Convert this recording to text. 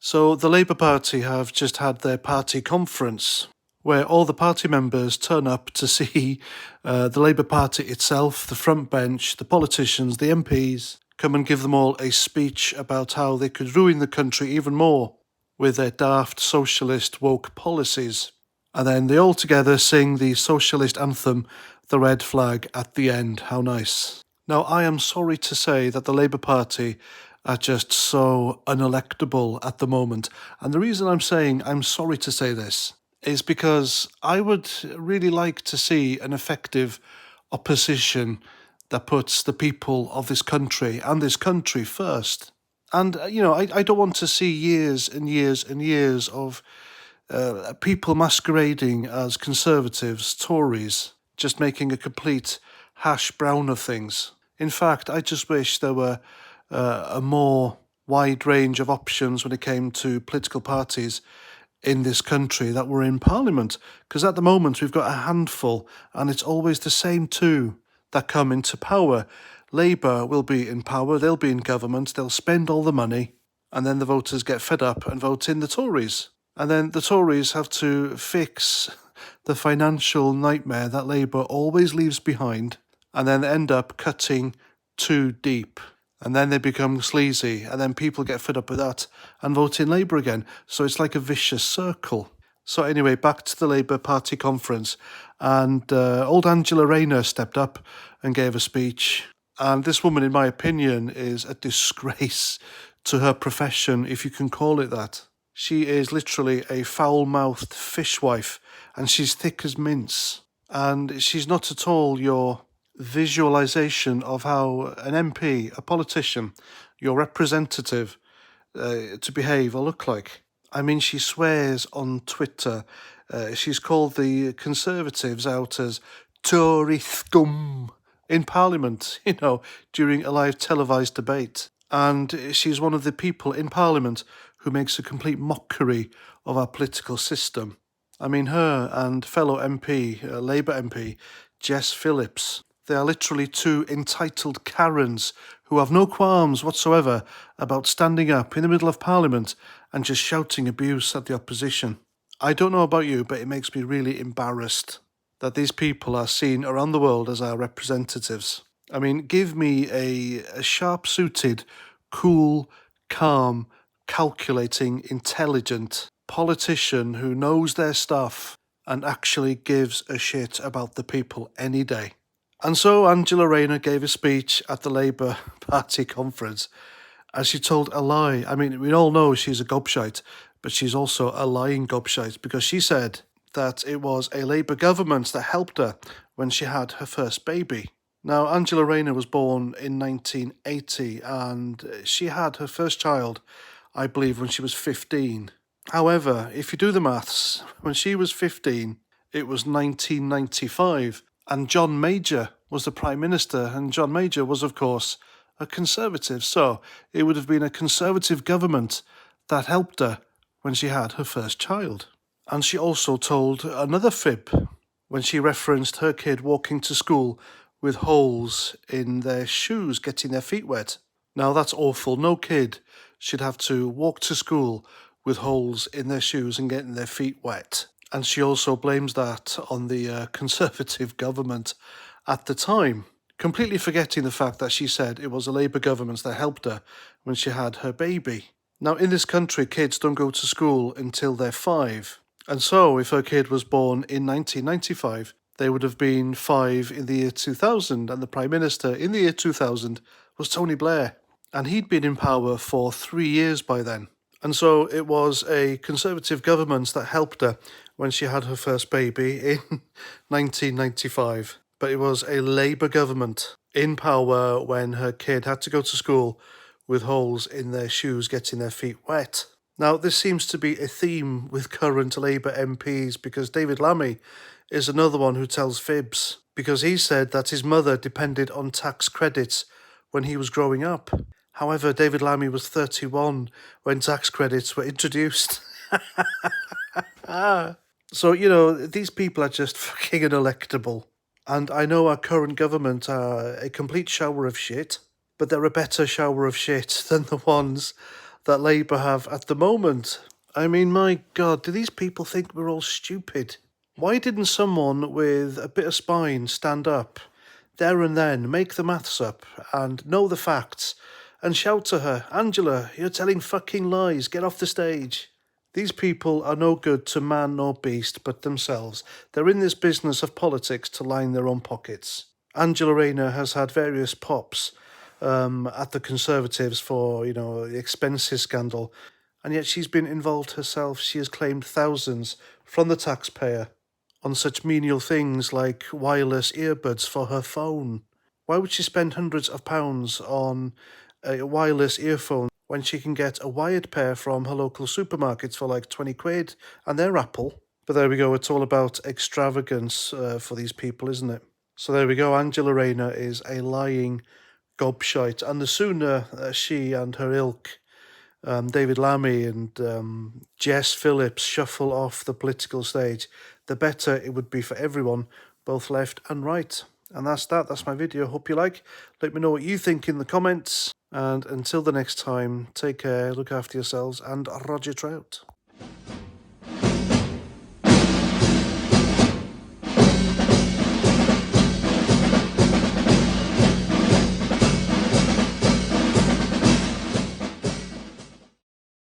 So the Labour Party have just had their party conference where all the party members turn up to see the Labour Party itself, the front bench, the politicians, the MPs, come and give them all a speech about how they could ruin the country even more with their daft socialist woke policies. And then they all together sing the socialist anthem, the red flag, at the end. How nice. Now, I am sorry to say that the Labour Party are just so unelectable at the moment. And the reason I'm saying I'm sorry to say this is because I would really like to see an effective opposition that puts the people of this country and this country first. And, I don't want to see years and years and years of people masquerading as Conservatives, Tories, just making a complete hash brown of things. In fact, I just wish there were a more wide range of options when it came to political parties in this country that were in Parliament. Because at the moment we've got a handful, and it's always the same two that come into power. Labour will be in power, they'll be in government, they'll spend all the money, and then the voters get fed up and vote in the Tories. And then the Tories have to fix the financial nightmare that Labour always leaves behind, and then end up cutting too deep. And then they become sleazy, and then people get fed up with that and vote in Labour again. So it's like a vicious circle. So anyway, back to the Labour Party conference, and old Angela Rayner stepped up and gave a speech. And this woman, in my opinion, is a disgrace to her profession, if you can call it that. She is literally a foul-mouthed fishwife, and she's thick as mince. And she's not at all your visualization of how an MP, a politician, your representative, to behave or look like. I mean, she swears on Twitter. She's called the Conservatives out as Tory scum in Parliament, during a live televised debate. And she's one of the people in Parliament who makes a complete mockery of our political system. I mean, her and fellow MP, Labour MP, Jess Phillips, they are literally two entitled Karens who have no qualms whatsoever about standing up in the middle of Parliament and just shouting abuse at the opposition. I don't know about you, but it makes me really embarrassed that these people are seen around the world as our representatives. I mean, give me a sharp-suited, cool, calm, calculating, intelligent politician who knows their stuff and actually gives a shit about the people any day. And so Angela Rayner gave a speech at the Labour Party conference, and she told a lie. I mean, we all know she's a gobshite, but she's also a lying gobshite, because she said that it was a Labour government that helped her when she had her first baby. Now, Angela Rayner was born in 1980, and she had her first child, I believe, when she was 15. However, if you do the maths, when she was 15, it was 1995, and John Major was the Prime Minister, and John Major was, of course, a Conservative. So it would have been a Conservative government that helped her when she had her first child. And she also told another fib when she referenced her kid walking to school with holes in their shoes, getting their feet wet. Now, that's awful. No kid should have to walk to school with holes in their shoes and getting their feet wet. And she also blames that on the Conservative government at the time, completely forgetting the fact that she said it was a Labour government that helped her when she had her baby. Now, in this country, kids don't go to school until they're 5. And so, if her kid was born in 1995, they would have been 5 in the year 2000, and the Prime Minister in the year 2000 was Tony Blair. And he'd been in power for 3 years by then. And so it was a Conservative government that helped her when she had her first baby in 1995. But it was a Labour government in power when her kid had to go to school with holes in their shoes, getting their feet wet. Now, this seems to be a theme with current Labour MPs, because David Lammy is another one who tells fibs, because he said that his mother depended on tax credits when he was growing up. However, David Lammy was 31 when tax credits were introduced. So, these people are just fucking unelectable. And I know our current government are a complete shower of shit, but they're a better shower of shit than the ones that Labour have at the moment. I mean, my God, do these people think we're all stupid? Why didn't someone with a bit of spine stand up there and then, make the maths up and know the facts and shout to her, Angela, you're telling fucking lies, get off the stage. These people are no good to man nor beast but themselves. They're in this business of politics to line their own pockets. Angela Rayner has had various pops at the Conservatives for, the expenses scandal, and yet she's been involved herself. She has claimed thousands from the taxpayer on such menial things like wireless earbuds for her phone. Why would she spend hundreds of pounds on a wireless earphone when she can get a wired pair from her local supermarkets for like 20 quid and they're Apple? But there we go, it's all about extravagance for these people, isn't it? So there we go, Angela Rayner is a lying gobshite, and the sooner she and her ilk, David Lammy and Jess Phillips, shuffle off the political stage, the better it would be for everyone, both left and right. And that's that. That's my video. Hope you like. Let me know what you think in the comments. And until the next time, take care, look after yourselves, and Roger Trout.